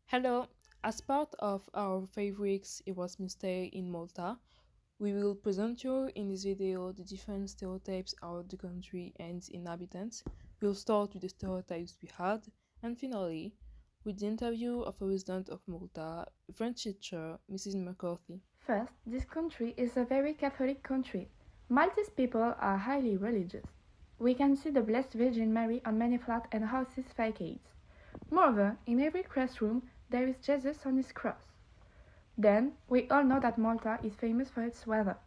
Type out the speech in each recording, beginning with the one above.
Hello, as part of our 5 weeks Erasmus stay in Malta, we will present you in this video the different stereotypes about the country and its inhabitants. We'll start with the stereotypes we had, and finally, with the interview of a resident of Malta, French teacher Mrs. McCarthy. First, this country is a very Catholic country. Maltese people are highly religious. We can see the Blessed Virgin Mary on many flats and houses facades. Moreover, in every classroom there is Jesus on his cross. Then, we all know that Malta is famous for its weather.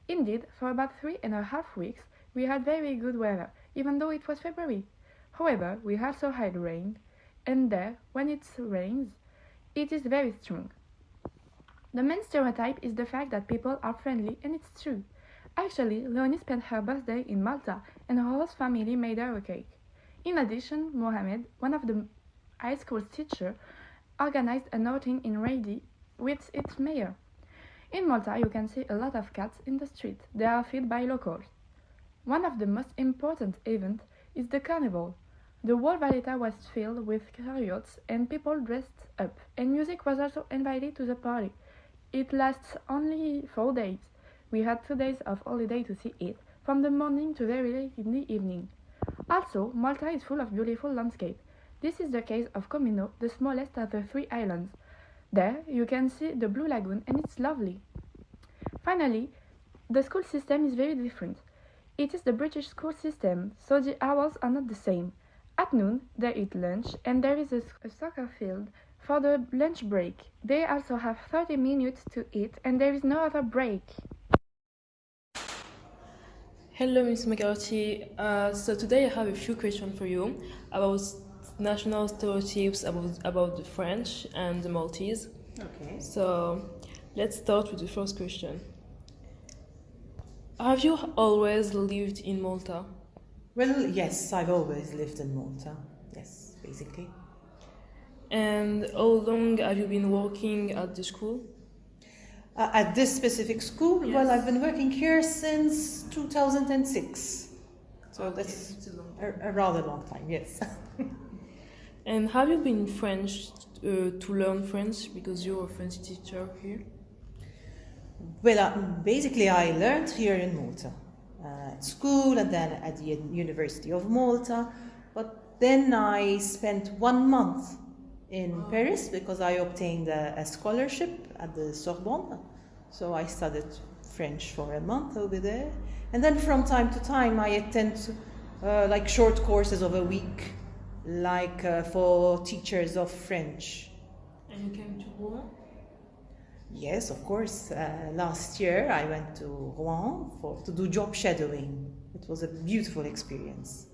Indeed, for about 3.5 weeks we had very good weather, even though it was February. However, we also had rain, and there, when it rains, it is very strong. The main stereotype is the fact that people are friendly, and it's true. Actually, Leonie spent her birthday in Malta, and her host family made her a cake. In addition, Mohamed, one of the high school's teachers, organized an outing in Radi with its mayor. In Malta, you can see a lot of cats in the street. They are fed by locals. One of the most important events is the carnival. The whole Valletta was filled with chariots and people dressed up, and music was also invited to the party. It lasts only 4 days. We had 2 days of holiday to see it, from the morning to very late in the evening. Also, Malta is full of beautiful landscape. This is the case of Comino, the smallest of the three islands. There, you can see the Blue Lagoon, and it's lovely. Finally, the school system is very different. It is the British school system, so the hours are not the same. At noon, they eat lunch, and there is a soccer field for the lunch break. They also have 30 minutes to eat, and there is no other break. Hello, Ms. McCarthy. So today I have a few questions for you about national stereotypes about the French and the Maltese. Okay. So let's start with the first question. Have you always lived in Malta? Well, yes, I've always lived in Malta. Yes, basically. And how long have you been working at the school? At this specific school, Yes. well, I've been working here since 2006. So Okay, that's it's a long a rather long time, yes. And have you been French to learn French because you're a French teacher here? Well, basically, I learned here in Malta at school and then at the University of Malta. But then I spent 1 month in Paris because I obtained a scholarship at the Sorbonne. So I studied French for a month over there. And then from time to time, I attend like short courses of a week, like for teachers of French. And you came to Rouen? Yes, of course. Last year I went to Rouen to do job shadowing. It was a beautiful experience.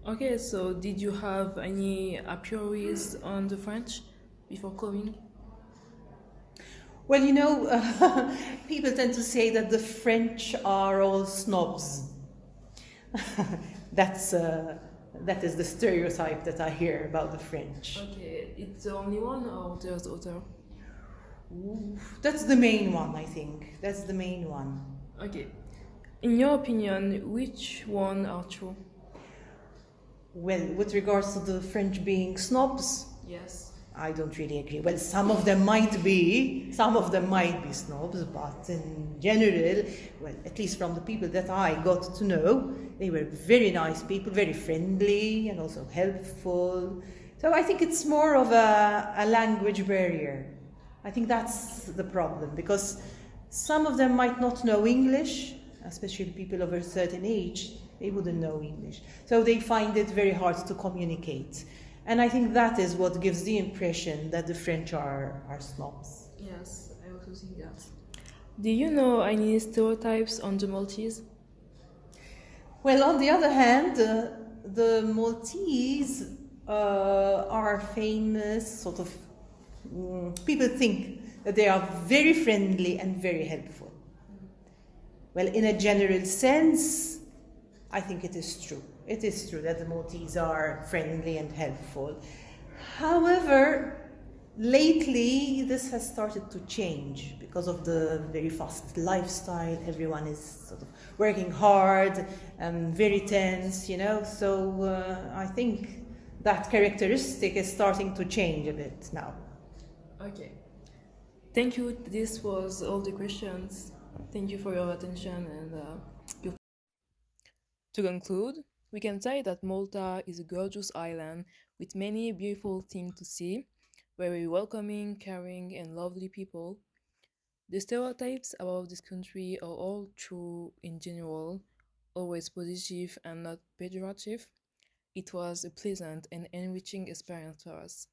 Okay, so did you have any a priorities on the French before coming? Well, people tend to say that the French are all snobs. That is the stereotype that I hear about the French. Okay, it's the only one or there's other? Ooh, that's the main one, I think. That's the main one. Okay. In your opinion, which one are true? Well, with regards to the French being snobs, Yes. I don't really agree. Well, some of them might be snobs, but in general, well, at least from the people that I got to know, they were very nice people, very friendly and also helpful. So I think it's more of a language barrier. I think that's the problem, because some of them might not know English, especially people over a certain age, they wouldn't know English. So they find it very hard to communicate. And I think that is what gives the impression that the French are snobs. Yes, I also think that. Do you know any stereotypes on the Maltese? Well, on the other hand, the Maltese are famous, people think that they are very friendly and very helpful. Well, in a general sense, I think it is true. It is true that the Maltese are friendly and helpful. However, lately this has started to change because of the very fast lifestyle. Everyone is sort of working hard and very tense, So I think that characteristic is starting to change a bit now. Okay. Thank you. This was all the questions. Thank you for your attention and your. To conclude, we can say that Malta is a gorgeous island with many beautiful things to see, very welcoming, caring, and lovely people. The stereotypes about this country are all true in general, always positive and not pejorative. It was a pleasant and enriching experience for us.